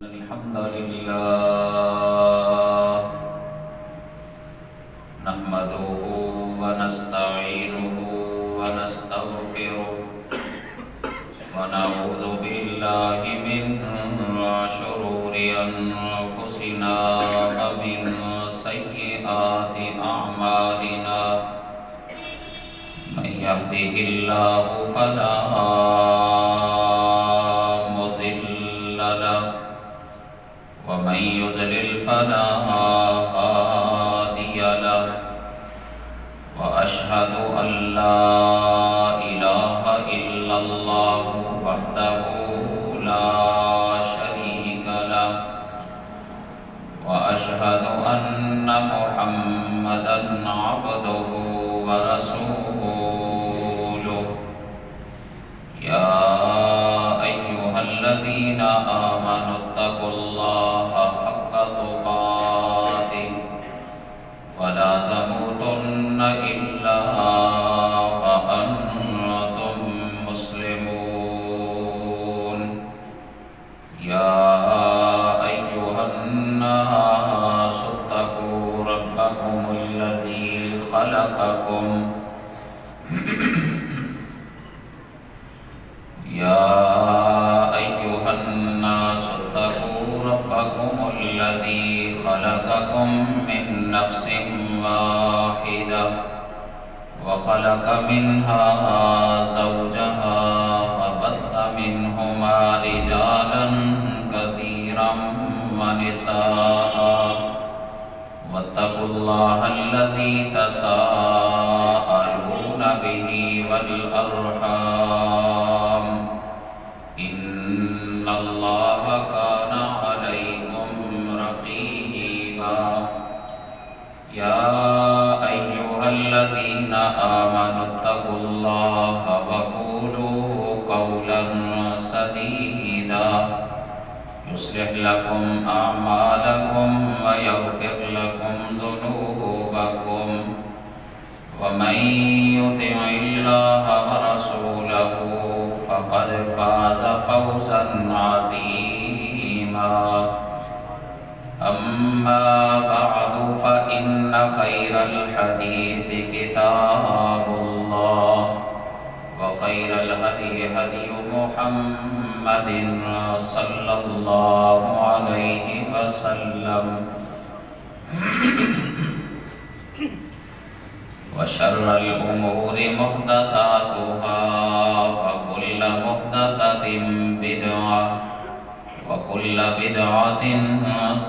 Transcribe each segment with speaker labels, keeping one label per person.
Speaker 1: الحمد لله نحمده ونستعينه ونستغفره ونعوذ بالله من شرور أنفسنا ومن سيئات أعمالنا من يهده الله فلا مضل له ومن يضلل فلا هادي له وأشهد أن لا إله إلا الله وحده لا شريك له وأشهد أن محمدا عبده ورسوله يا أيها الذين آمنوا اتقوا الله حق تقاته ولا تموتن إلا وأنتم مسلمون يا أيها الناس اتقوا ربكم الذي خلقكم يا أيها الناس اتقوا ربكم الذي خلقكم من نفس واحدة وخلق منها زوجها وبث منهما رجالا كثيرا ونساء واتقوا الله الذي تساءلون به والأرحام إن الله كان عليكم رقيبا يا أيها الذين آمنوا اتقوا الله وقولوا قولا سديدا يصلح لكم أعمالكم ويغفر لكم ذنوبكم ومن يطع الله ورسوله فقد فاز فوزا عظيما أما بعد فإن خير الحديث كتاب الله وخير الهدي هدي محمد صلى الله عليه وسلم وشر الأمور محدثاتها وكل محدثة بدعة وكل بدعة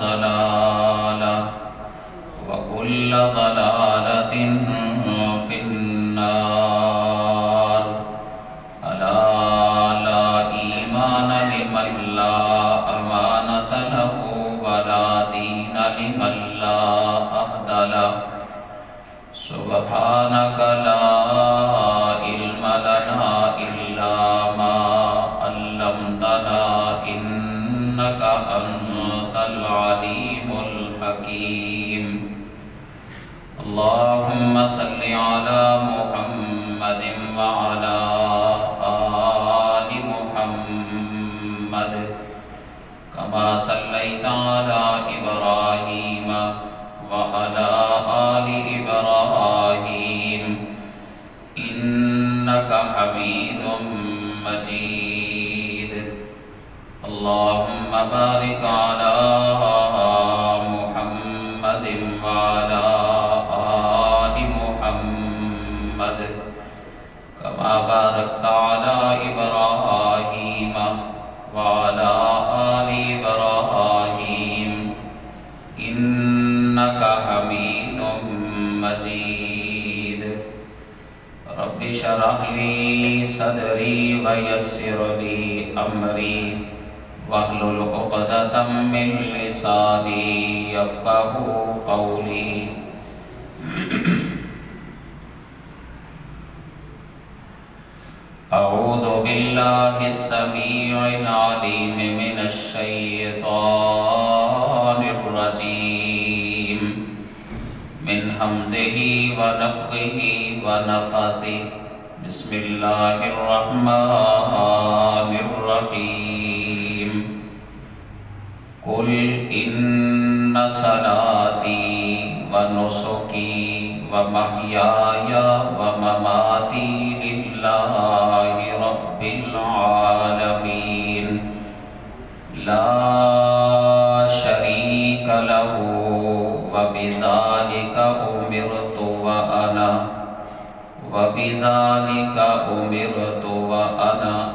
Speaker 1: ضلالة وكل ضلالة في النار ألا لا إيمان لمن لا أمانة له ولا دين لمن لا عهد له سبحانك لا علم لنا إلا ما علمتنا إنك أنت العليم الحكيم اللهم صل على محمد وعلى آل محمد كما صليت على إبراهيم وعلى آل إبراهيم إنك حميد مجيد اللهم بارك على محمد وعلى آل محمد كما باركت على إبراهيم وعلى آل إبراهيم إنك حميد مجيد رب اشرح لي صدري ويسر لي أمري واحلل عقدة من لساني يفقهوا قولي أعوذ بالله السميع العليم من الشيطان الرجيم من همزه ونفخه ونفثه بسم الله الرحمن الرحيم قل ان صلاتی ونسکی ومحیای ومماتی للہ رب العالمین لا شریک لہ وبذالک امرت وانا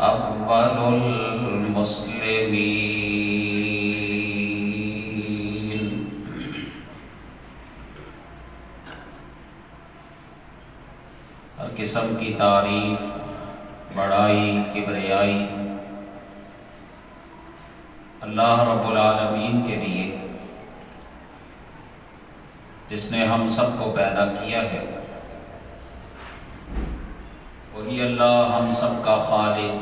Speaker 1: اول المسلمین۔ ہر قسم کی تعریف، بڑائی، کبریائی اللہ رب العالمین کے لیے، جس نے ہم سب کو پیدا کیا ہے۔ وہی اللہ ہم سب کا خالق،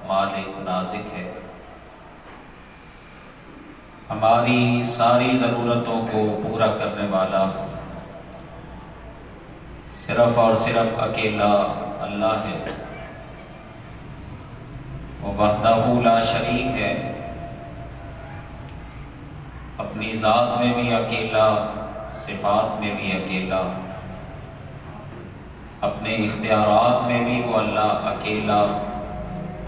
Speaker 1: مالک، رازق ہے۔ ہماری ساری ضرورتوں کو پورا کرنے والا صرف اور صرف اکیلا اللہ ہے۔ وہ وحدہ لا شریک ہے، اپنی ذات میں بھی اکیلا، صفات میں بھی اکیلا، اپنے اختیارات میں بھی وہ اللہ اکیلا،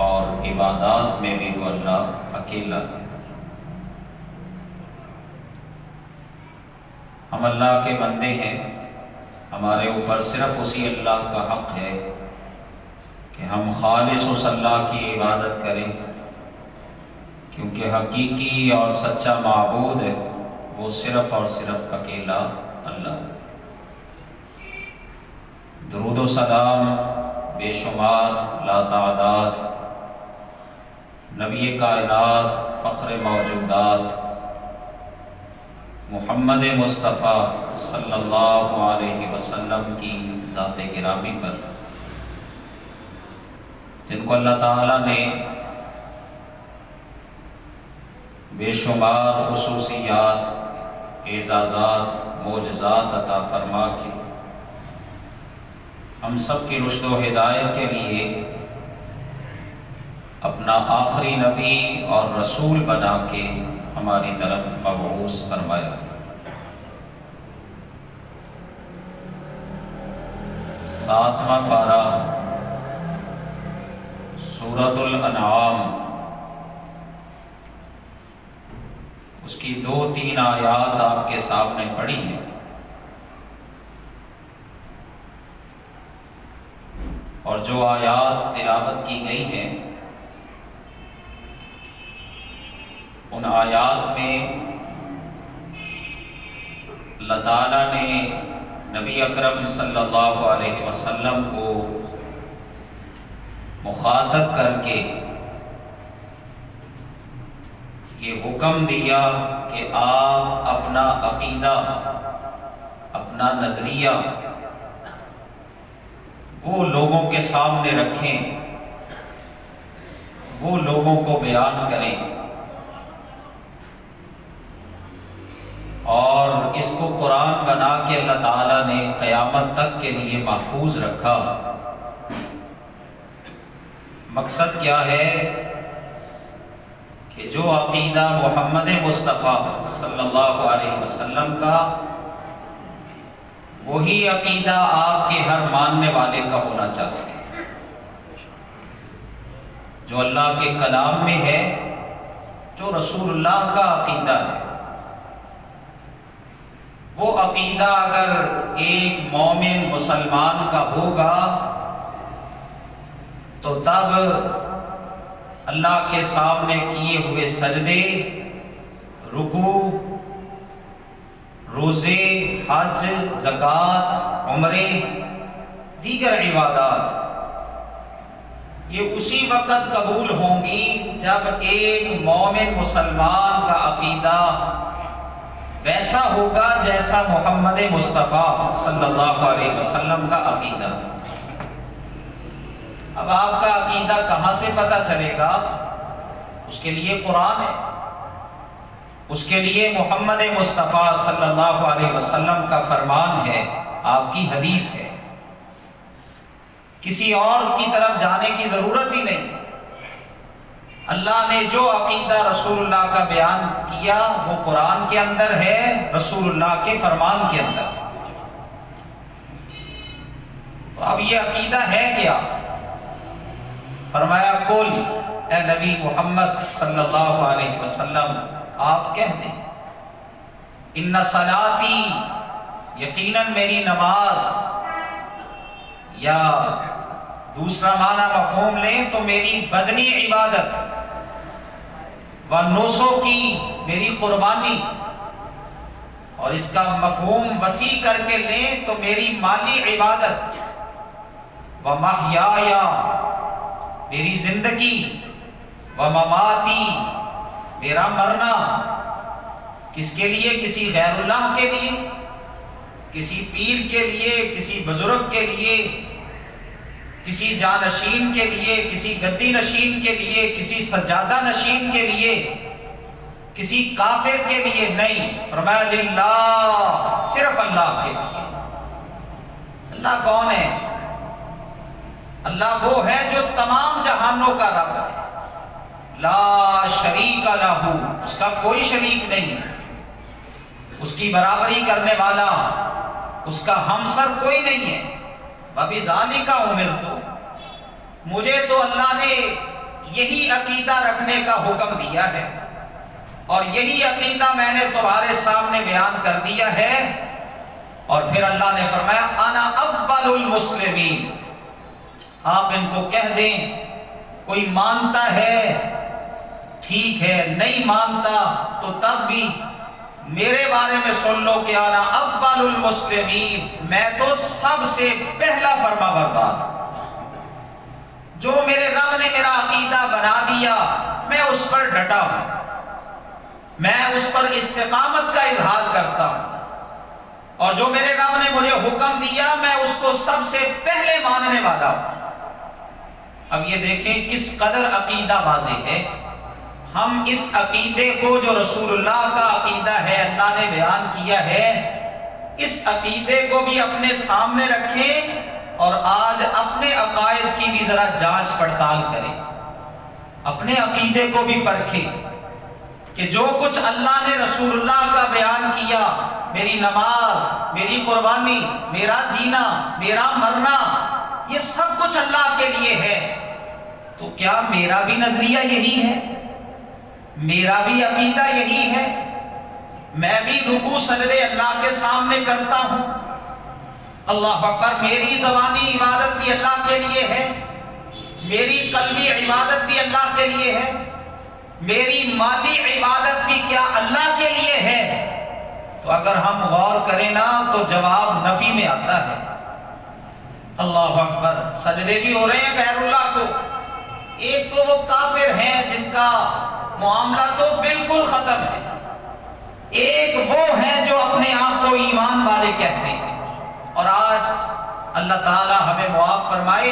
Speaker 1: اور عبادات میں بھی وہ اللہ اکیلا۔ ہم اللہ کے بندے ہیں، ہمارے اوپر صرف اسی اللہ کا حق ہے کہ ہم خالص اس اللہ کی عبادت کریں، کیونکہ حقیقی اور سچا معبود ہے وہ صرف اور صرف اکیلا اللہ۔ درود و سلام بے شمار لا تعداد نبی کائنات، فخر موجودات، محمد مصطفیٰ صلی اللہ علیہ وسلم کی ذات گرامی پر، جن کو اللہ تعالیٰ نے بے شمار خصوصیات، اعزازات، معجزات عطا فرما کے ہم سب کی رشد و ہدایت کے لیے اپنا آخری نبی اور رسول بنا کے ہماری طرف مبعوث فرمایا۔ ساتواں پارہ سورۃ الانعام، اس کی 2-3 آیات آپ کے سامنے پڑھی ہیں، اور جو آیات تلاوت کی گئی ہیں ان آیات میں اللہ تعالیٰ نے نبی اکرم صلی اللہ علیہ وسلم کو مخاطب کر کے یہ حکم دیا کہ آپ اپنا عقیدہ، اپنا نظریہ وہ لوگوں کے سامنے رکھیں، وہ لوگوں کو بیان کریں، اور اس کو قرآن بنا کے اللہ تعالیٰ نے قیامت تک کے لیے محفوظ رکھا۔ مقصد کیا ہے کہ جو عقیدہ محمد مصطفیٰ صلی اللہ علیہ وسلم کا، وہی عقیدہ آپ کے ہر ماننے والے کا ہونا چاہیے۔ جو اللہ کے کلام میں ہے، جو رسول اللہ کا عقیدہ ہے، وہ عقیدہ اگر ایک مومن مسلمان کا ہوگا تو تب اللہ کے سامنے کیے ہوئے سجدے، رکوع، روزے، حج، زکوٰۃ، عمرے، دیگر عبادات یہ اسی وقت قبول ہوں گی جب ایک مومن مسلمان کا عقیدہ ویسا ہوگا جیسا محمد مصطفیٰ صلی اللہ علیہ وسلم کا عقیدہ۔ اب آپ کا عقیدہ کہاں سے پتہ چلے گا؟ اس کے لیے قرآن ہے، اس کے لیے محمد مصطفیٰ صلی اللہ علیہ وسلم کا فرمان ہے، آپ کی حدیث ہے۔ کسی اور کی طرف جانے کی ضرورت ہی نہیں۔ اللہ نے جو عقیدہ رسول اللہ کا بیان کیا وہ قرآن کے اندر ہے، رسول اللہ کے فرمان کے اندر۔ تو اب یہ عقیدہ ہے کیا؟ فرمایا قل، اے نبی محمد صلی اللہ علیہ وسلم آپ کہہ دیں، ان صلاتی، یقیناً میری نماز، یا دوسرا معنی مفہوم لیں تو میری بدنی عبادت، و نسکی، میری قربانی، اور اس کا مفہوم وسیع کر کے لیں تو میری مالی عبادت، و محیایا، میری زندگی، و مماتی، میرا مرنا، کس کے لیے؟ کسی غیر اللہ کے لیے، کسی پیر کے لیے، کسی بزرگ کے لیے، کسی جانشین کے لیے، کسی گدی نشین کے لیے، کسی سجادہ نشین کے لیے، کسی کافر کے لیے نہیں، فرمایا للہ، صرف اللہ کے لیے۔ اللہ کون ہے؟ اللہ وہ ہے جو تمام جہانوں کا رب ہے، لا شریک لہ، اس کا کوئی شریک نہیں ہے، اس کی برابری کرنے والا، اس کا ہمسر کوئی نہیں ہے۔ وَبِذَالِكَ أُمِرْتُ، مجھے تو اللہ نے یہی عقیدہ رکھنے کا حکم دیا ہے، اور یہی عقیدہ میں نے تمہارے سامنے بیان کر دیا ہے۔ اور پھر اللہ نے فرمایا انا اول المسلمین، آپ ان کو کہہ دیں، کوئی مانتا ہے ٹھیک ہے، نہیں مانتا تو تب بھی میرے بارے میں سن لو کہ انا اول المسلمین، میں تو سب سے پہلا فرما بردار، جو میرے رب نے میرا عقیدہ بنا دیا میں اس پر ڈٹا ہوں، میں اس پر استقامت کا اظہار کرتا ہوں، اور جو میرے رب نے مجھے حکم دیا میں اس کو سب سے پہلے ماننے والا ہوں۔ اب یہ دیکھیں کس قدر عقیدہ واضح ہے۔ ہم اس عقیدے کو جو رسول اللہ کا عقیدہ ہے، اللہ نے بیان کیا ہے، اس عقیدے کو بھی اپنے سامنے رکھیں اور آج اپنے عقائد کی بھی ذرا جانچ پڑتال کریں، اپنے عقیدے کو بھی پرکھیں کہ جو کچھ اللہ نے رسول اللہ کا بیان کیا، میری نماز، میری قربانی، میرا جینا، میرا مرنا، یہ سب کچھ اللہ کے لیے ہے، تو کیا میرا بھی نظریہ یہی ہے؟ میرا بھی عقیدہ یہی ہے؟ میں بھی رکوع سجدے اللہ کے سامنے کرتا ہوں، اللہ اکبر، میری زبانی عبادت بھی اللہ کے لیے ہے، میری قلبی عبادت بھی اللہ کے لیے ہے، میری مالی عبادت بھی کیا اللہ کے لیے ہے؟ تو اگر ہم غور کریں نا تو جواب نفی میں آتا ہے۔ اللہ اکبر، سجدے بھی ہو رہے ہیں غیر اللہ کو، ایک تو وہ کافر ہیں جن کا معاملہ تو بالکل ختم ہے، ایک وہ ہیں جو اپنے آپ کو ایمان والے کہتے ہیں۔ اور آج اللہ تعالی ہمیں معاف فرمائے،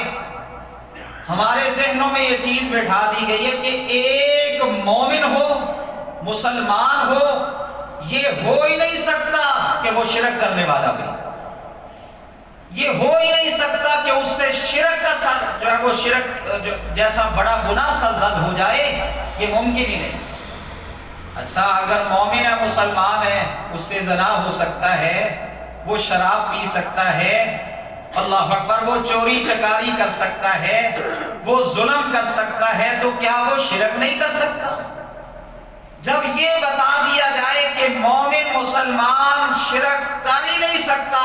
Speaker 1: ہمارے ذہنوں میں یہ چیز بٹھا دی گئی ہے کہ ایک مومن ہو، مسلمان ہو، یہ ہو ہی نہیں سکتا کہ وہ شرک کرنے والا بھی، یہ ہو ہی نہیں سکتا کہ اس سے شرک کا سر جو ہے وہ شرک جیسا بڑا گناہ سرزد ہو جائے، یہ ممکن ہی نہیں۔ اچھا اگر مومن ہے، مسلمان ہے، اس سے زنا ہو سکتا ہے، وہ شراب پی سکتا ہے، اللہ اکبر، وہ چوری چکاری کر سکتا ہے، وہ ظلم کر سکتا ہے، تو کیا وہ شرک نہیں کر سکتا؟ جب یہ بتا دیا جائے کہ مومن مسلمان شرک کر ہی نہیں سکتا،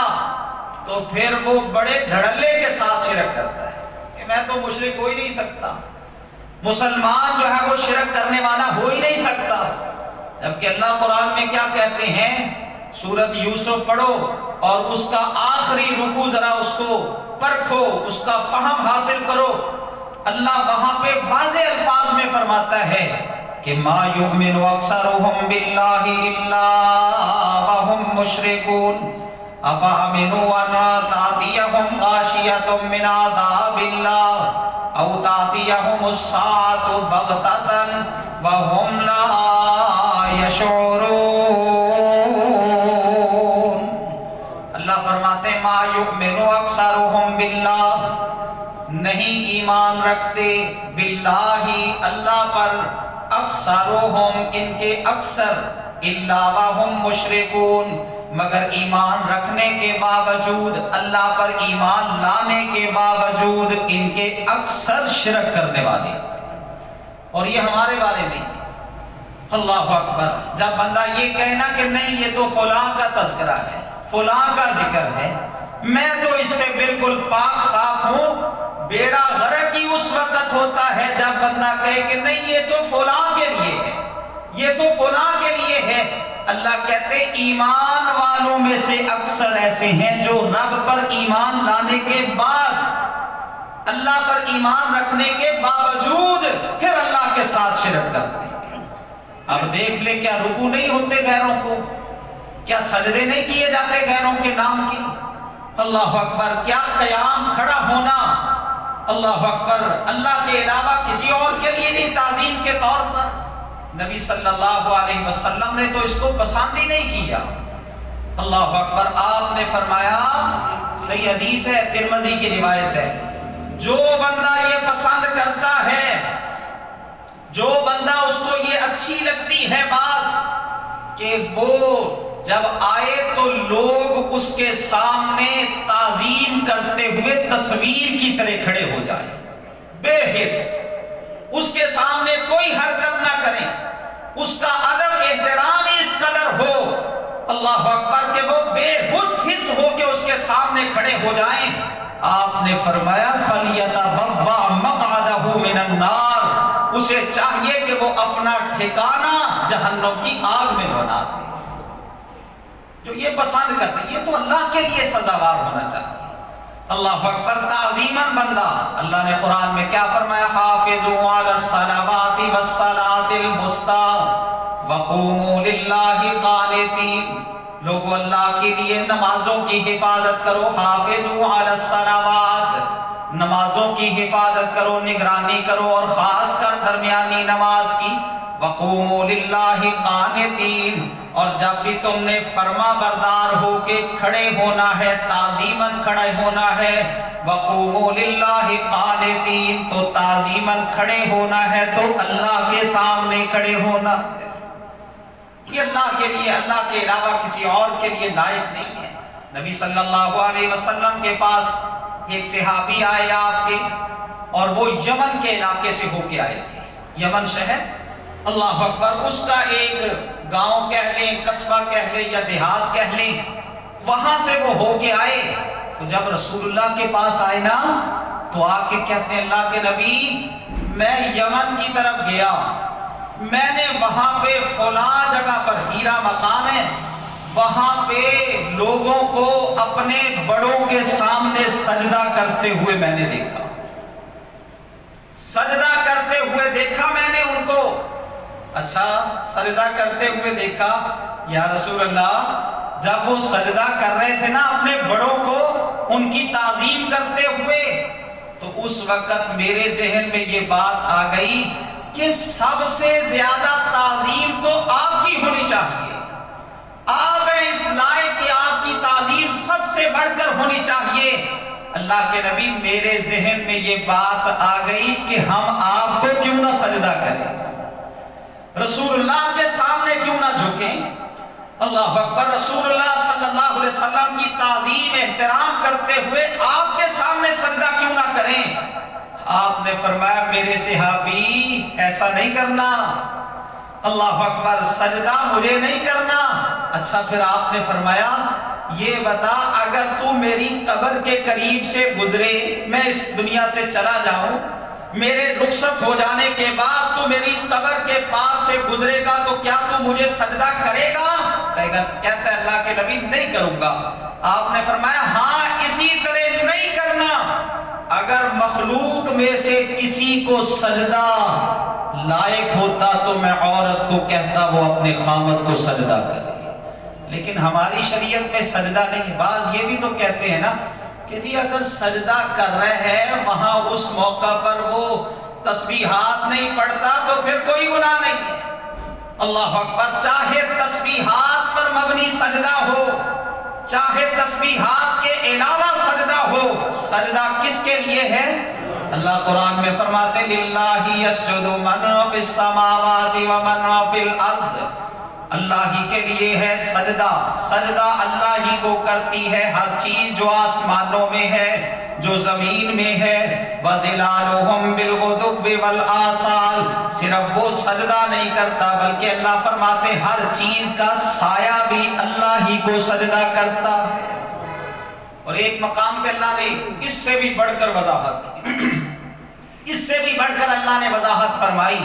Speaker 1: تو پھر وہ بڑے دھڑلے کے ساتھ شرک کرتا ہے کہ میں تو مشرک ہو ہی نہیں سکتا، مسلمان جو ہے وہ شرک کرنے والا ہو ہی نہیں سکتا۔ جبکہ اللہ قرآن میں کیا کہتے ہیں؟ سورۃ یوسف پڑھو اور اس کا آخری رکوع ذرا اس کو پرکھو، اس کا فہم حاصل کرو۔ اللہ وہاں پہ واضح الفاظ میں فرماتا ہے کہ ما یؤمن اکثرهم باللہ الا وهم مشرکون افامنوا ان تأتیہم غاشیۃ من عذاب اللہ او تأتیہم الساعۃ بغتۃ وهم لا یشعرون۔ اللہ فرماتے ہیں ما یؤمن اکثرهم باللہ، نہیں ایمان رکھتے باللہ اللہ پر اکثرہم ان کے اکثر الا وہم مشرکون مگر ایمان رکھنے کے باوجود اللہ پر ایمان لانے کے باوجود ان کے اکثر شرک کرنے والے. اور یہ ہمارے بارے میں اللہ اکبر. جب بندہ یہ کہنا کہ نہیں یہ تو فلاں کا تذکرہ ہے فلاں کا ذکر ہے میں تو اس سے بالکل پاک صاف ہوں، بیڑا غرق ہی اس وقت ہوتا ہے جب بندہ کہے کہ نہیں یہ تو فلاں کے لیے ہے یہ تو فلاں کے لیے ہے. اللہ کہتے ایمان والوں میں سے اکثر ایسے ہیں جو رب پر ایمان لانے کے بعد اللہ پر ایمان رکھنے کے باوجود پھر اللہ کے ساتھ شرک کرتے ہیں. اب دیکھ لے کیا رکوع نہیں ہوتے غیروں کو، کیا سجدے نہیں کیے جاتے غیروں کے نام کی. اللہ اکبر. کیا قیام کھڑا ہونا اللہ اکبر اللہ کے علاوہ کسی اور کے لیے نہیں تعظیم کے طور پر. نبی صلی اللہ علیہ وسلم نے تو اس کو پسند ہی نہیں کیا. اللہ اکبر. آپ نے فرمایا صحیح حدیث ہے ترمذی کی روایت ہے جو بندہ یہ پسند کرتا ہے جو بندہ اس کو یہ اچھی لگتی ہے بات کہ وہ جب آئے تو لوگ اس کے سامنے تعظیم کرتے ہوئے تصویر کی طرح کھڑے ہو جائیں بے حس، اس کے سامنے کوئی حرکت نہ کریں، اس کا ادب احترام اس قدر ہو اللہ اکبر کہ وہ بے حس ہو کے اس کے سامنے کھڑے ہو جائیں. آپ نے فرمایا فَلْيَتَبَوَّأْ مَقْعَدَهُ مِنَ النَّارِ اسے چاہیے کہ وہ اپنا ٹھکانہ جہنم کی آگ میں بنا دے. جو یہ پسند کرتے یہ تو اللہ کے لیے سزاوار ہونا چاہیے. اللہ اکبر. تعظیماً بندہ اللہ نے قرآن میں کیا فرمایا حافظوا علی الصلوات والصلاۃ الوسطی وقوموا للہ قانتین. لوگوں اللہ کے لیے نمازوں کی حفاظت کرو. حافظوا علی الصلوات نمازوں کی حفاظت کرو نگرانی کرو اور خاص کر درمیانی نماز کی. وقوموا للہ قانتین اور جب بھی تم نے فرما بردار ہو کے کھڑے ہونا ہے تعظیماً کھڑے ہونا ہے وقوموا للہ قانتین تو تعظیماً کھڑے ہونا ہے تو اللہ کے سامنے کھڑے ہونا ہے. یہ اللہ کے لیے اللہ کے علاوہ کسی اور کے لیے لائق نہیں ہے. نبی صلی اللہ علیہ وسلم کے پاس ایک صحابی آئے آپ کے اور وہ یمن کے علاقے سے ہو کے آئے تھے. یمن شہر اللہ اکبر اس کا ایک گاؤں کہہ لیں قصبہ کہہ لیں یا دیہات کہہ لیں وہاں سے وہ ہو کے آئے. تو جب رسول اللہ کے پاس آئے نا تو آ کے کہتے ہیں اللہ کے نبی میں یمن کی طرف گیا میں نے وہاں پہ فلاں جگہ پر ہیرا مقام ہے وہاں پہ لوگوں کو اپنے بڑوں کے سامنے سجدہ کرتے ہوئے میں نے دیکھا سجدہ کرتے ہوئے دیکھا میں نے ان کو. اچھا سجدہ کرتے ہوئے دیکھا یا رسول اللہ جب وہ سجدہ کر رہے تھے نا اپنے بڑوں کو ان کی تعظیم کرتے ہوئے تو اس وقت میرے ذہن میں یہ بات آ گئی کہ سب سے زیادہ تعظیم تو آپ کی ہونی چاہیے. آپ اس لائق کہ آپ کی تعظیم سب سے بڑھ کر ہونی چاہیے. اللہ کے نبی میرے ذہن میں یہ بات آ گئی کہ ہم آپ کو کیوں نہ سجدہ کریں رسول اللہ کے سامنے کیوں نہ جھکیں. اللہ اکبر. رسول اللہ صلی اللہ علیہ وسلم کی تعظیم احترام کرتے ہوئے آپ کے سامنے سجدہ کیوں نہ کریں. آپ نے فرمایا میرے صحابی ایسا نہیں کرنا. اللہ اکبر. سجدہ مجھے نہیں کرنا. اچھا پھر آپ نے فرمایا یہ بتا اگر تو میری قبر کے قریب سے گزرے میں اس دنیا سے چلا جاؤں میرے رخصت ہو جانے کے بعد تو میری قبر کے پاس سے گزرے گا تو کیا تو مجھے سجدہ کرے گا. کہتا ہے اللہ کے نبی نہیں کروں گا. آپ نے فرمایا ہاں اسی طرح نہیں کرنا. اگر مخلوق میں سے کسی کو سجدہ لائق ہوتا تو میں عورت کو کہتا وہ اپنے خامد کو سجدہ کرے لیکن ہماری شریعت میں سجدہ نہیں. بعض یہ بھی تو کہتے ہیں نا کہ جی اگر سجدہ کر رہے ہیں وہاں اس موقع پر وہ تسبیحات نہیں پڑھتا تو پھر کوئی گناہ نہیں ہے. اللہ اکبر. چاہے تسبیحات پر مبنی سجدہ ہو چاہے تسبیحات کے علاوہ سجدہ ہو سجدہ کس کے لیے ہے اللہ قرآن میں فرماتے للہ یسجد من فی السماوات و من فی الارض، اللہ ہی کے لیے ہے سجدہ، سجدہ اللہ ہی کو کرتی ہے ہر چیز جو آسمانوں میں ہے جو زمین میں ہے، وَظِلَالُهُمْ بِالْغُدُوِّ وَالْآصَالِ، صرف وہ سجدہ نہیں کرتا بلکہ اللہ فرماتے ہر چیز کا سایہ بھی اللہ ہی کو سجدہ کرتا ہے۔ اور ایک مقام پہ اللہ نے اس سے بھی بڑھ کر وضاحت کی، اس سے بھی بڑھ کر اللہ نے وضاحت فرمائی،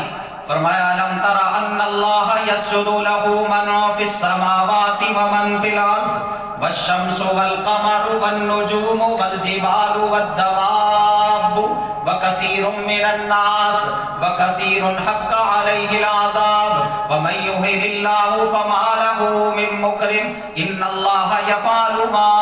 Speaker 1: فرمایا لَمْ تَرَ أَنَّ اللَّهَ يَسْجُدُ لَهُ مَنْ فِي السَّمَاوَاتِ وَمَنْ فِي الْأَرْضِ وَالشَّمْسُ وَالْقَمَرُ وَالنُّجُومُ وَالْجِبَالُ وَالدَّوَابُّ وَكَثِيرٌ مِّنَ النَّاسِ وَكَثِيرٌ حَقَّ عَلَيْهِ الْعَذَابُ وَمَن يُهِنِ اللَّهُ فَمَا لَهُ مِن مُّكْرِمٍ إِنَّ اللَّهَ يَفْعَلُ مَا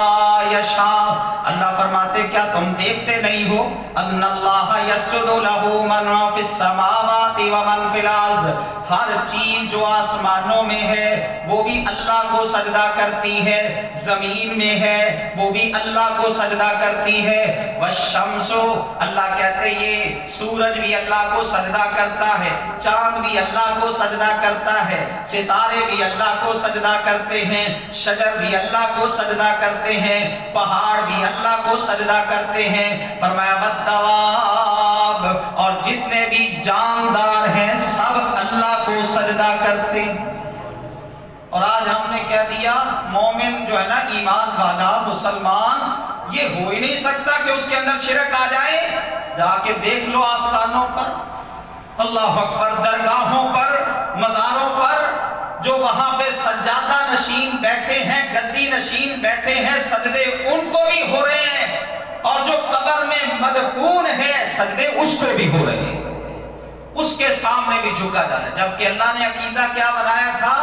Speaker 1: يَشَاءُ۔ اللہ فرماتے کیا تم دیکھتے نہیں ہو ان اللہ یسجد لہ من فی السماوات ومن فی الارض، ہر چیز جو آسمانوں میں ہے وہ بھی اللہ کو سجدہ کرتی ہے، زمین میں ہے وہ بھی اللہ کو سجدہ کرتی ہے، والشمس، اللہ کہتے یہ سورج بھی اللہ کو سجدہ کرتا ہے، چاند بھی اللہ کو سجدہ کرتا ہے، ستارے بھی اللہ کو سجدہ کرتے ہیں، شجر بھی اللہ کو سجدہ کرتے ہیں، پہاڑ بھی اللہ کو سجدہ کرتے ہیں، فرمایا والدواب، اور جتنے بھی جاندار ہیں سب اللہ کو سجدہ کرتے ہیں۔ اور آج ہم نے کہہ دیا مومن جو ہے نا ایمان والا مسلمان یہ ہو ہی نہیں سکتا کہ اس کے اندر شرک آ جائے، جا کے دیکھ لو آستانوں پر، اللہ اکبر، درگاہوں پر، مزاروں پر، جو وہاں پہ سجادہ نشین بیٹھے ہیں، گدی نشین بیٹھے ہیں، سجدے ان کو بھی ہو رہے ہیں، اور جو قبر میں مدفون ہے سجدے اس کو بھی ہو رہے ہیں، اس کے سامنے بھی جھکا جانا ہے۔ جبکہ اللہ نے عقیدہ کیا بنایا تھا؟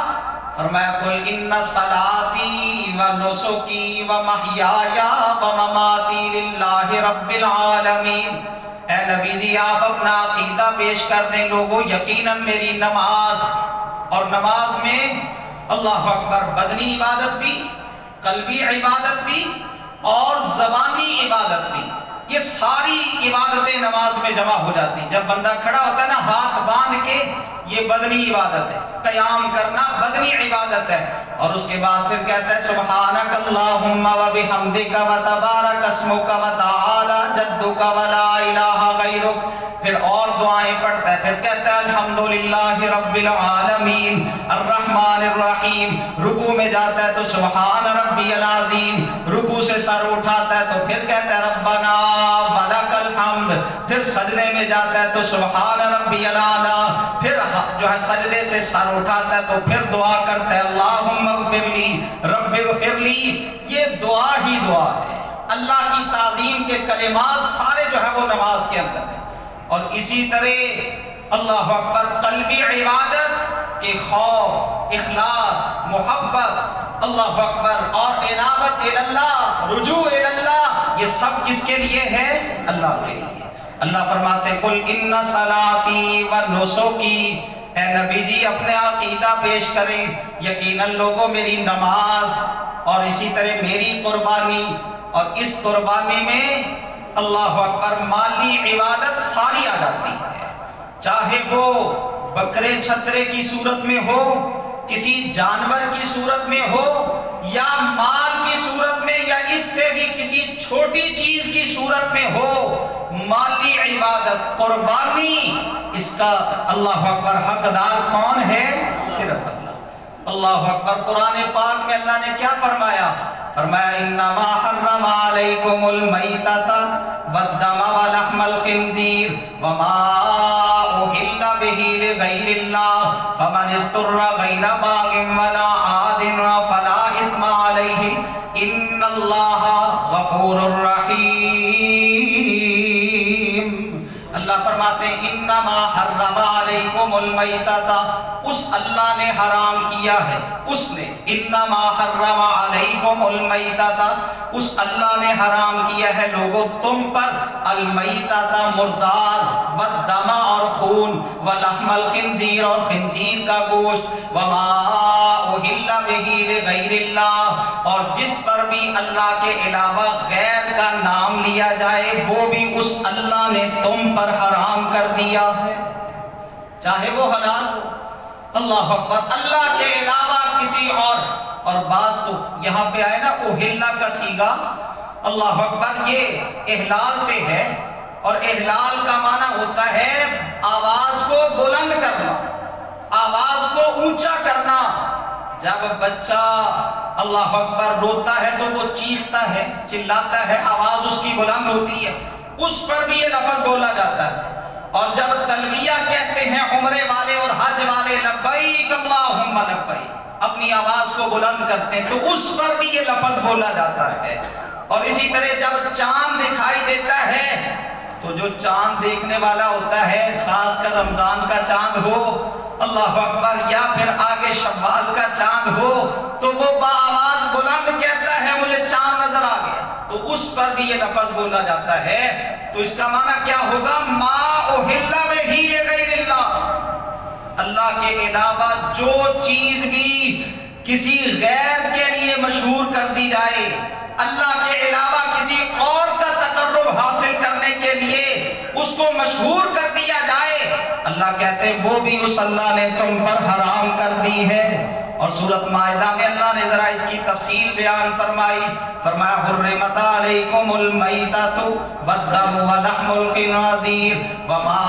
Speaker 1: فرمایا قل ان صلاتی و نسکی و محیایا و مماتی للہ رب العالمین۔ اے نبی جی آپ اپنا عقیدہ پیش کر دیں لوگوں، یقیناً میری نماز، اور نماز میں اللہ اکبر بدنی عبادت بھی، قلبی عبادت بھی اور زبانی عبادت بھی، یہ ساری عبادتیں نماز میں جمع ہو جاتی۔ جب بندہ کھڑا ہوتا ہے نا ہاتھ باندھ کے، یہ بدنی عبادت ہے، قیام کرنا بدنی عبادت ہے، اور اس کے بعد پھر کہتا ہے سبحانک اللہم و بحمدک و تبارک اسمک و تعالی جدک و لا الہ غیرک، پھر اور دعائیں پڑھتا ہے، پھر کہتا ہے الحمدللہ رب العالمین الرحمن الرحیم، رکوع میں جاتا ہے تو سبحان ربی العظیم، رکوع سے سر اٹھاتا ہے تو پھر کہتا ہے ربنا ولک الحمد، پھر سجدے میں جاتا ہے تو سبحان ربی الاعلی، پھر جو ہے سجدے سے سر اٹھاتا ہے تو پھر دعا کرتا ہے اللہم اغفر لی رب اغفر لی، یہ دعا ہی دعا ہے، اللہ کی تعظیم کے کلمات سارے جو ہے وہ نماز کے اندر ہیں۔ اور اسی طرح اللہ اکبر قلبی عبادت کے خوف، اخلاص، محبت، اللہ اکبر، اور انابت اللہ، رجوع اللہ، یہ سب کس کے لیے ہے؟ اللہ کے لیے۔ اللہ فرماتے ہیں قل ان صلاتی و نسکی، اے نبی جی اپنے عقیدہ پیش کریں، یقیناً لوگوں میری نماز اور اسی طرح میری قربانی، اور اس قربانی میں اللہ اکبر مالی عبادت ساری آ جاتی ہے، چاہے وہ بکرے چھترے کی صورت میں ہو، کسی جانور کی صورت میں ہو، یا مال کی صورت میں، یا اس سے بھی کسی چھوٹی چیز کی صورت میں ہو، مالی عبادت، قربانی، اس کا اللہ اکبر حقدار کون ہے؟ صرف اللہ۔ اللہ اکبر، قرآن پاک میں اللہ نے کیا فرمایا؟ فرمایا انما حرم علیکم المیتۃ والدم ولحم الخنزیر وما اہل بہ لغیر اللہ فمن اضطر غیر باغ ولا عاد فلا اثم علیہ ان اللہ غفور رحیم۔ اللہ فرماتے ہیں انما حرم علیکم المیتۃ، اس اللہ نے حرام کیا ہے، اس نے انما حرم علیکم المیتۃ، اس اللہ نے حرام کیا ہے لوگوں تم پر المیتۃ مردار، والدم اور خون، ولحم الخنزیر اور خنزیر کا گوشت، وما اہل بہ لغیر اللہ، اور جس پر بھی اللہ کے علاوہ غیر کا کا نام لیا جائے وہ بھی اس اللہ نے تم پر حرام کر دیا ہے، چاہے وہ حلال ہو۔ اللہ اکبر، اللہ کے علاوہ کسی اور بعض تو یہاں پہ آئے نا اوہلا کا صیغہ، اللہ اکبر، یہ احلال سے ہے، اور احلال کا معنی ہوتا ہے آواز کو بلند کرنا، آواز کو اونچا کرنا۔ جب بچہ اللہ اکبر روتا ہے تو وہ چیختا ہے، چلاتا ہے، آواز اس کی بلند ہوتی ہے، اس پر بھی یہ لفظ بولا جاتا ہے۔ اور جب تلبیہ کہتے ہیں عمرے والے اور حج والے، لبیک اللہم لبیک، اپنی آواز کو بلند کرتے ہیں، تو اس پر بھی یہ لفظ بولا جاتا ہے۔ اور اسی طرح جب چاند دکھائی دیتا ہے تو جو چاند دیکھنے والا ہوتا ہے، خاص کر رمضان کا چاند ہو، اللہ اکبر، یا پھر آگے شوال کا چاند ہو، تو وہ بآواز بلند کہتا ہے مجھے چاند نظر آ گیا، تو اس پر بھی یہ لفظ بولا جاتا ہے۔ تو اس کا معنی کیا ہوگا؟ ما احل بہ لغیر اللہ، اللہ کے علاوہ جو چیز بھی کسی غیر کے لیے مشہور کر دی جائے، اللہ کے علاوہ کسی اور کا تقرب حاصل کرنے کے لیے اس کو مشہور کر دیا جائے، اللہ کہتے ہیں وہ بھی اس اللہ نے تم پر حرام کر دی ہے۔ اور سورۃ مائدہ میں اللہ نے ذرا اس کی تفصیل بیان فرمائی، فرمایا حرمت علیکم المیتۃ والدم ولحم الخنازیر وما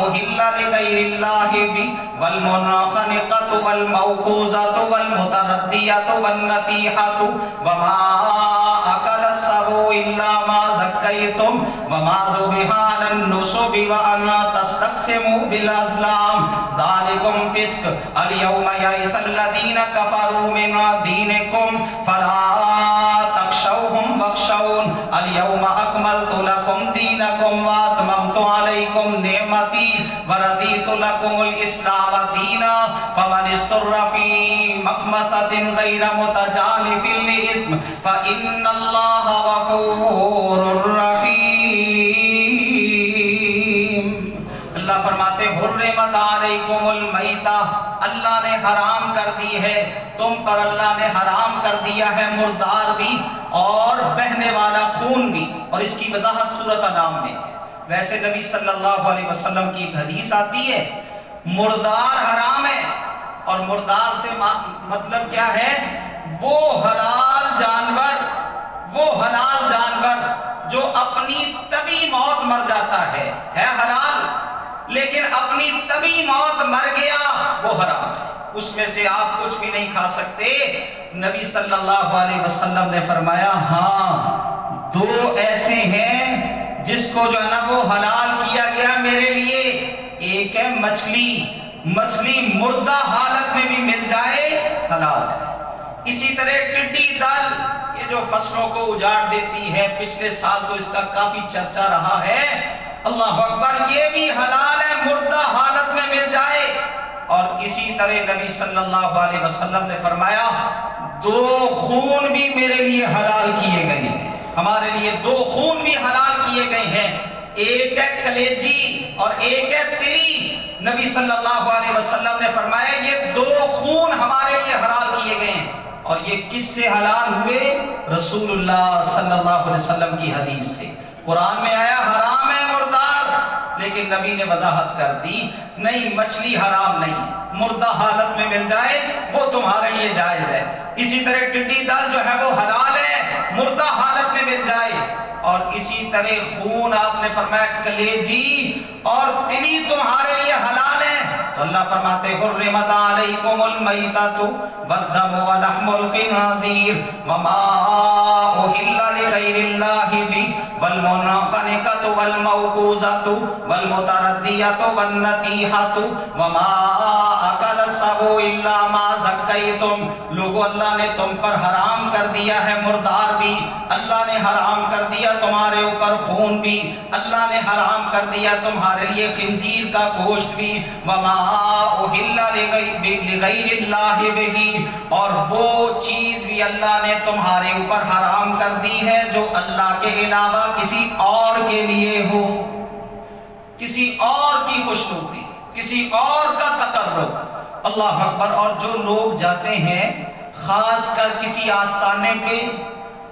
Speaker 1: اہل لغیر اللہ بہ والمنخنقۃ والموقوذۃ والمتردیۃ والنطیحۃ وما اکل السبع الا ما ذکیتم وما ذبح علی النصب وان تستقسموا بالازلام ذلکم فسق الیوم یئس الذین کفروا من دینکم فلا تخشوہم واخشون الیوم اکملت لکم دینکم واتممت علیکم نعمتی ورضیت لکم الاسلام دینا فمن اضطر فی مخمصۃ غیر متجانف لإثم فإن اللہ غفور رحیم۔ اللہ فرماتے حرمت علیکم المیتہ، اللہ نے حرام کر دی ہے تم پر، اللہ نے حرام کر دیا ہے مردار بھی اور بہنے والا خون بھی۔ اور اس کی وضاحت سورۃ انعام میں، ویسے نبی صلی اللہ علیہ وسلم کی ایک حدیث آتی ہے مردار حرام ہے، اور مردار سے مطلب کیا ہے؟ وہ حلال جانور جو اپنی طبی موت مر جاتا ہے حلال، لیکن اپنی طبی موت مر گیا وہ حرام ہے، اس میں سے آپ کچھ بھی نہیں کھا سکتے۔ نبی صلی اللہ علیہ وسلم نے فرمایا ہاں دو ایسے ہیں جس کو جو ہے نا وہ حلال کیا گیا میرے لیے، ایک ہے مچھلی مردہ حالت میں بھی مل جائے حلال ہے۔ اسی طرح ٹڈی دل، یہ جو فصلوں کو اجاڑ دیتی ہے، پچھلے سال تو اس کا کافی چرچا رہا ہے، اللہ اکبر، یہ بھی حلال ہے، مردہ حالت میں مل جائے۔ اور اسی طرح نبی صلی اللہ علیہ وسلم نے فرمایا دو خون بھی میرے لیے حلال کیے گئے ہیں، ہمارے لیے دو خون بھی حلال کیے گئے ہیں، ایک ہے کلیجی اور ایک ہے تلی۔ نبی صلی اللہ علیہ وسلم نے فرمایا یہ دو خون ہمارے لیے حلال کیے گئے ہیں، اور یہ کس سے حلال ہوئے؟ رسول اللہ صلی اللہ علیہ وسلم کی حدیث سے۔ قرآن میں آیا حرام ہے مردار، لیکن نبی نے وضاحت کر دی نہیں، مچھلی حرام نہیں ہے، مردہ حالت میں مل جائے وہ تمہارے لیے جائز ہے۔ اسی طرح ٹڈی دل جو ہے وہ حلال ہے، مردہ حالت میں مل جائے۔ اور اسی طرح خون آپ نے فرمایا کلیجی اور تلی تمہارے لیے حلال ہے، تو اللہ فرماتے حرمت علیکم المیتۃ والدم ولحم الخنازیر وما اہل لغیر اللہ بہ والمنخنقۃ والموقوذۃ والمتردیۃ والنطیحۃ وما اکل السبع الا ما ذکیتم۔ لوگو اللہ نے تم پر حرام کر دیا ہے مردار بھی، اللہ نے حرام کر دیا تمہارے اوپر خون بھی، اللہ نے حرام کر دیا تمہارے لیے خنزیر کا گوشت بھی، وما اہل لغیر اللہ بہ، اور وہ چیز بھی اللہ نے تمہارے اوپر حرام کر دی ہے جو اللہ کے علاوہ کسی اور کے لیے ہو، کسی اور کی خوشنودی، کسی اور کا تقرب، اللہ اکبر۔ اور جو لوگ جاتے ہیں خاص کر کسی آستانے پہ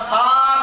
Speaker 1: 7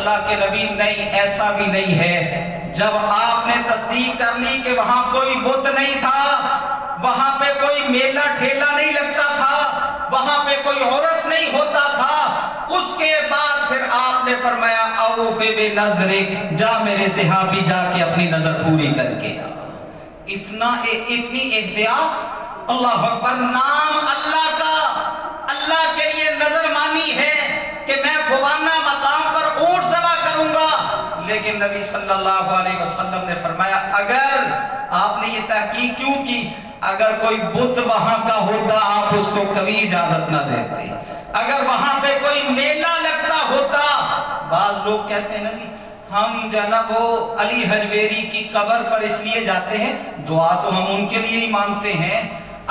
Speaker 1: اللہ کے نبی نہیں، ایسا بھی نہیں ہے۔ جب آپ نے تصدیق کر لی کہ وہاں کوئی بت نہیں تھا، وہاں پہ کوئی میلہ ٹھیلا نہیں لگتا تھا، وہاں پہ کوئی عرس نہیں ہوتا تھا، اس کے بعد پھر آپ نے فرمایا اوف بنظرک، جا میرے صحابی جا کے اپنی نظر پوری کر کے۔ اتنی احتیاط، اللہ اکبر، نام اللہ کا، اللہ کے لیے نظر مانی ہے کہ میں بوانا مقام پر اونٹ ذبح کروں گا، لیکن نبی صلی اللہ علیہ وسلم نے فرمایا اگر آپ نے یہ تحقیق کیوں کی، اگر کوئی بت وہاں کا ہوتا آپ اس کو کبھی اجازت نہ دیتے، اگر وہاں پہ کوئی میلہ لگتا ہوتا۔ بعض لوگ کہتے ہیں نا جی ہم جناب وہ علی حجویری کی قبر پر اس لیے جاتے ہیں، دعا تو ہم ان کے لیے ہی مانگتے ہیں،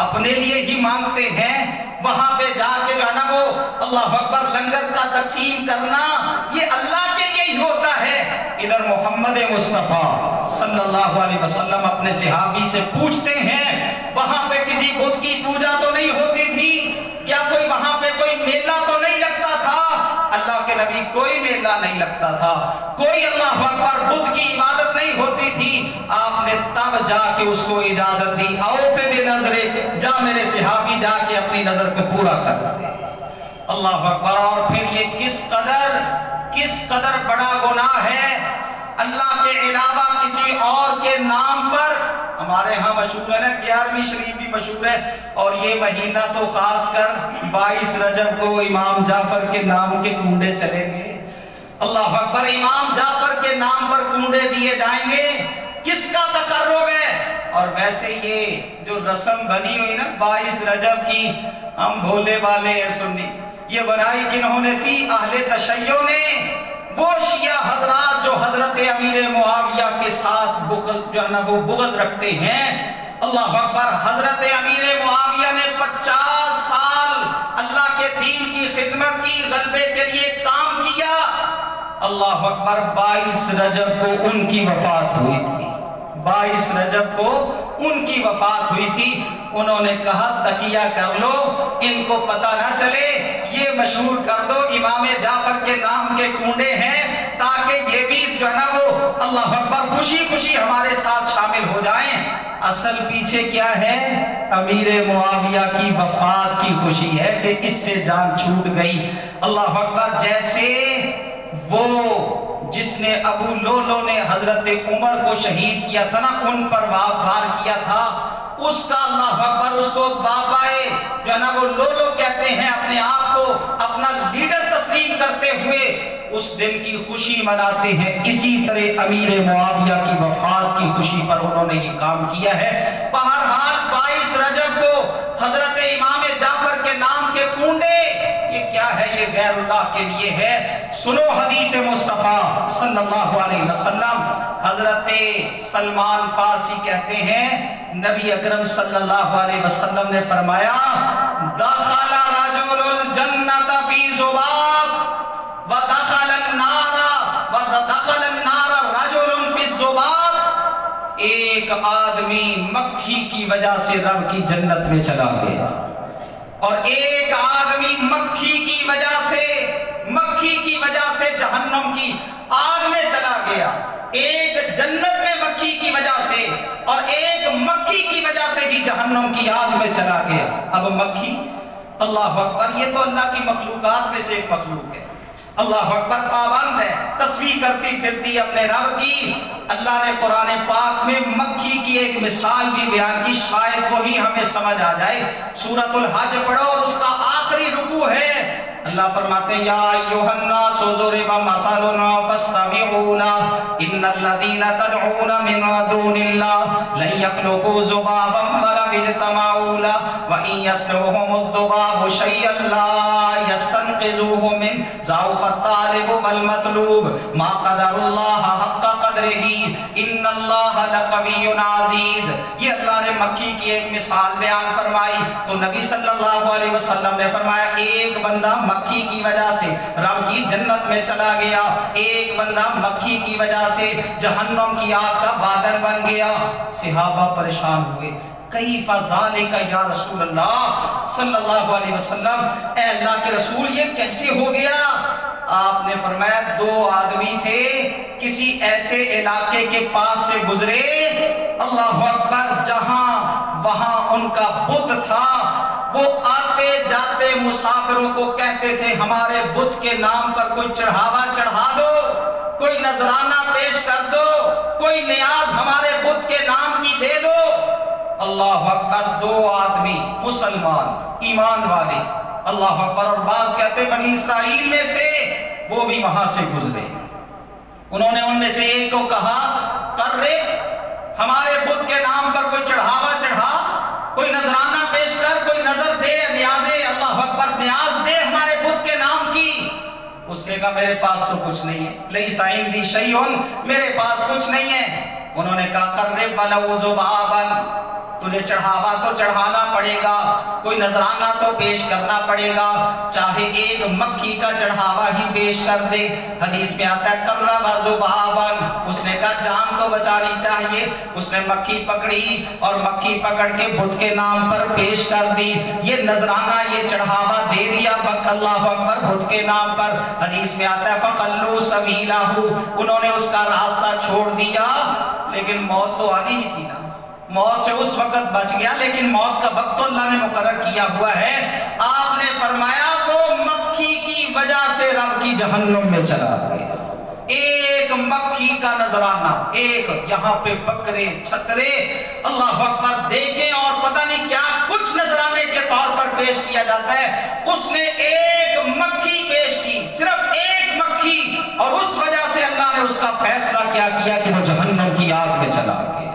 Speaker 1: اپنے لیے ہی مانگتے ہیں، وہاں پہ جا کے جو ہے نا وہ اللہ اکبر لنگر کا تقسیم کرنا یہ اللہ کے لیے ہی ہوتا ہے۔ ادھر محمد مصطفیٰ صلی اللہ علیہ وسلم اپنے صحابی سے پوچھتے ہیں وہاں پہ کسی بت کی پوجا تو نہیں ہوتی تھی کیا؟ کوئی وہاں پہ کوئی میلہ تو نہیں لگتا تھا؟ اللہ کے نبی کوئی میلہ نہیں لگتا تھا، کوئی اللہ اکبر بت کی عبادت نہیں ہوتی تھی۔ آپ نے تب جا کے اس کو اجازت دی اوف بنظرک، جا میرے صحابی جا کے اپنی نظر کو پورا کر دے۔ اللہ اکبر، اور پھر یہ کس قدر بڑا گناہ ہے اللہ کے علاوہ کسی اور کے نام پر۔ ہمارے ہاں مشہور ہے نا 11ویں شریف بھی مشہور ہے، اور یہ مہینہ تو خاص کر 22 رجب کو امام جعفر کے نام کے کنڈے چلیں گے۔ اللہ اکبر، امام جعفر کے نام پر کنڈے دیے جائیں گے، کس کا تقرب ہے؟ اور ویسے یہ جو رسم بنی ہوئی نا 22 رجب کی، ہم بھولے والے ہیں سنی، یہ بنائی کنہوں نے تھی؟ اہل تشیع نے، وہ شیعہ حضرات جو حضرت امیر معاویہ کے ساتھ جو ہے نا وہ بغض رکھتے ہیں۔ اللہ اکبر، حضرت امیر معاویہ نے 50 سال اللہ کے دین کی خدمت کی، غلبے کے لیے کام کیا۔ اللہ اکبر، 22 رجب کو ان کی وفات ہوئی تھی، 22 رجب کو ان کی وفات ہوئی تھی۔ انہوں نے کہا تقیہ کر لو، ان کو پتہ نہ چلے، یہ مشہور کر دو امام جعفر کے نام کے کنڈے ہیں، تاکہ یہ بھی جو ہے نا وہ اللہ اکبر خوشی خوشی ہمارے ساتھ شامل ہو جائیں۔ اصل پیچھے کیا ہے؟ امیر معاویہ کی وفات کی خوشی ہے کہ اس سے جان چھوٹ گئی۔ اللہ اکبر، جیسے وہ جس نے ابو لولو نے حضرت عمر کو شہید کیا تھا نا، ان پر وار کیا تھا، اس کا اللہ اکبر اس کو بابائے جو ہے نا وہ لولو کہتے ہیں، اپنے آپ کو اپنا لیڈر تسلیم کرتے ہوئے اس دن کی خوشی مناتے ہیں۔ اسی طرح امیر معاویہ کی وفات کی خوشی پر انہوں نے یہ کام کیا ہے۔ بہرحال 22 رجب کو حضرت امام جعفر کے نام کے کنڈے، یہ کیا ہے؟ یہ غیر اللہ کے لیے ہے۔ سنو حدیث مصطفیٰ صلی اللہ علیہ وسلم، حضرت سلمان فارسی کہتے ہیں نبی اکرم صلی اللہ علیہ وسلم نے فرمایا دخل رجل الجنت فی ذباب ودخل النار رجل فی الذباب، ایک آدمی مکھی کی وجہ سے رب کی جنت میں چلا گیا، اور ایک آدمی مکھی کی وجہ سے جہنم کی آگ میں چلا گیا۔ ایک جنت میں مکھی کی وجہ سے اور ایک مکھی کی وجہ سے ہی جہنم کی آگ میں چلا گیا۔ اب مکھی، اللہ اکبر، یہ تو اللہ کی مخلوقات میں سے ایک مخلوق ہے، اللہ اکبر، پابند ہے، تسبیح کرتی پھرتی اپنے رب کی۔ اللہ نے قرآن پاک میں مکھی کی ایک مثال بھی بیان کی، شاید وہی ہمیں سمجھ آ جائے۔ سورۃ الحج پڑھو اور اس کا آخری رکوع ہے، اللہ فرماتے ہیں یا ایھا الناس ضرب مثل فاستمعوا له ان الذين تدعون من دون الله لن يخلقوا ذبابا ولو اجتمعوا له وان يسلبهم الذباب شيئا لا يستنقذوه منه ضعف الطالب والمطلوب ما قدر الله حق قدره ان الله لقوي عزيز۔ یہ اللہ نے مکھی کی ایک مثال بیان فرمائی تو نبی صلی اللہ علیہ وسلم نے فرمایا ایک بندہ مکھی کی وجہ سے رب کی جنت میں چلا گیا، ایک بندہ مکھی کی وجہ سے جہنم کی آگ کا بادل بن گیا۔ صحابہ پریشان ہوئے، کیف ذالک یا رسول اللہ صلی اللہ علیہ وسلم، اے اللہ کے رسول یہ کیسے ہو گیا؟ آپ نے فرمایا 2 آدمی تھے کسی ایسے علاقے کے پاس سے گزرے، اللہ اکبر، جہاں وہاں ان کا بت تھا، وہ آتے جاتے مسافروں کو کہتے تھے ہمارے بت کے نام پر کوئی چڑھاوا چڑھا دو، کوئی نذرانہ پیش کر دو، کوئی نیاز ہمارے بت کے نام کی دے دو۔ اللہ اکبر، 2 آدمی مسلمان ایمان والے، اللہ اکبر، اور بعض کہتے بنی اسرائیل میں سے، وہ بھی وہاں سے گزرے۔ انہوں نے ان میں سے ایک کو کہا قرب، ہمارے بت کے نام پر کوئی چڑھاوا چڑھا، کوئی نذرانہ پیش کر، کوئی نظر دے، نیازے، اللہ اکبر، نیاز دے ہمارے بت کے نام کی۔ اس نے کہا میرے پاس تو کچھ نہیں ہے، لیس عندی شیء، میرے پاس کچھ نہیں ہے۔ انہوں نے کہا قرب ولو ذبابا، تجھے چڑھاوا تو چڑھانا پڑے گا، کوئی نذرانہ تو پیش کرنا پڑے گا، چاہے ایک مکھی کا چڑھاوا ہی پیش کر دے۔ حدیث میں آتا ہے قرب ذبابا، اس نے کہا جان تو بچانی چاہیے، اس نے مکھی پکڑی اور مکھی پکڑ کے بت کے نام پر پیش کر دی، یہ نذرانہ، یہ چڑھاوا دے دیا اللہ اکبر بت کے نام پر۔ حدیث میں آتا ہے فخلوا سبیلہ، انہوں نے اس کا راستہ چھوڑ دیا، لیکن موت تو آنی ہی تھی نا، موت سے اس وقت بچ گیا، لیکن موت کا وقت تو اللہ نے مقرر کیا ہوا ہے۔ آپ نے فرمایا وہ مکھی کی وجہ سے رب کی جہنم میں چلا گیا۔ ایک مکھی کا نذرانہ، ایک یہاں پہ بکرے چھترے اللہ اکبر دیکھیں اور پتہ نہیں کیا کچھ نذرانے کے طور پر پیش کیا جاتا ہے، اس نے ایک مکھی پیش کی، صرف ایک مکھی، اور اس وجہ سے اللہ نے اس کا فیصلہ کیا کہ وہ جہنم کی آگ میں چلا گیا۔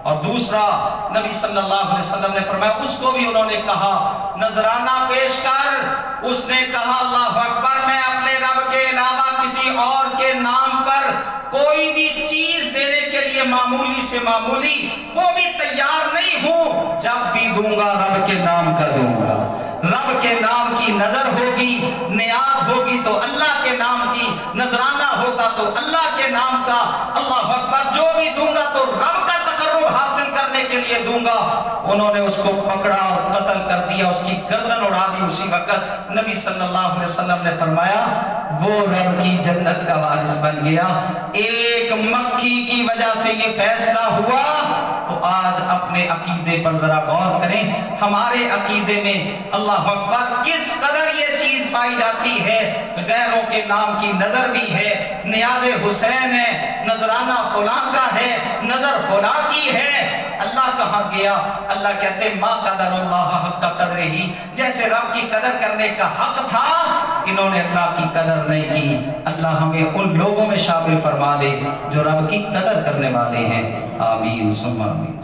Speaker 1: اور دوسرا نبی صلی اللہ علیہ وسلم نے فرمایا اس کو بھی انہوں نے کہا نذرانہ پیش کر، اس نے کہا اللہ اکبر میں اپنے رب کے علاوہ کسی اور کے نام پر کوئی بھی چیز دینے کے لیے معمولی سے معمولی وہ بھی تیار نہیں ہوں، جب بھی دوں گا رب کے نام کا دوں گا، رب کے نام کی نظر ہوگی، نیاز ہوگی تو اللہ کے نام کی، نذرانہ ہوگا تو اللہ کے نام کا، اللہ اکبر، جو بھی دوں گا تو رب کا تقرب حاصل کرنے کے لیے دوں گا۔ انہوں نے اس کو پکڑا اور قتل کر دیا، اس کی گردن اڑا دی۔ اسی وقت نبی صلی اللہ علیہ وسلم نے فرمایا وہ رب کی جنت کا وارث بن گیا۔ ایک مکھی کی وجہ سے یہ فیصلہ ہوا۔ تو آج اپنے عقیدے پر ذرا غور کریں، ہمارے عقیدے میں اللہ اکبر کس قدر یہ چیز پائی جاتی ہے، غیروں کے نام کی نظر بھی ہے، نیاز حسین ہے، نذرانہ فلاں کا ہے، نظر فلاں کی ہے۔ اللہ کہاں گیا؟ اللہ کہتے ما قدر اللہ حق قدرہ، جیسے رب کی قدر کرنے کا حق تھا انہوں نے اللہ کی قدر نہیں کی۔ اللہ ہمیں ان لوگوں میں شامل فرما دے جو رب کی قدر کرنے والے ہیں، آمین ثم آمین۔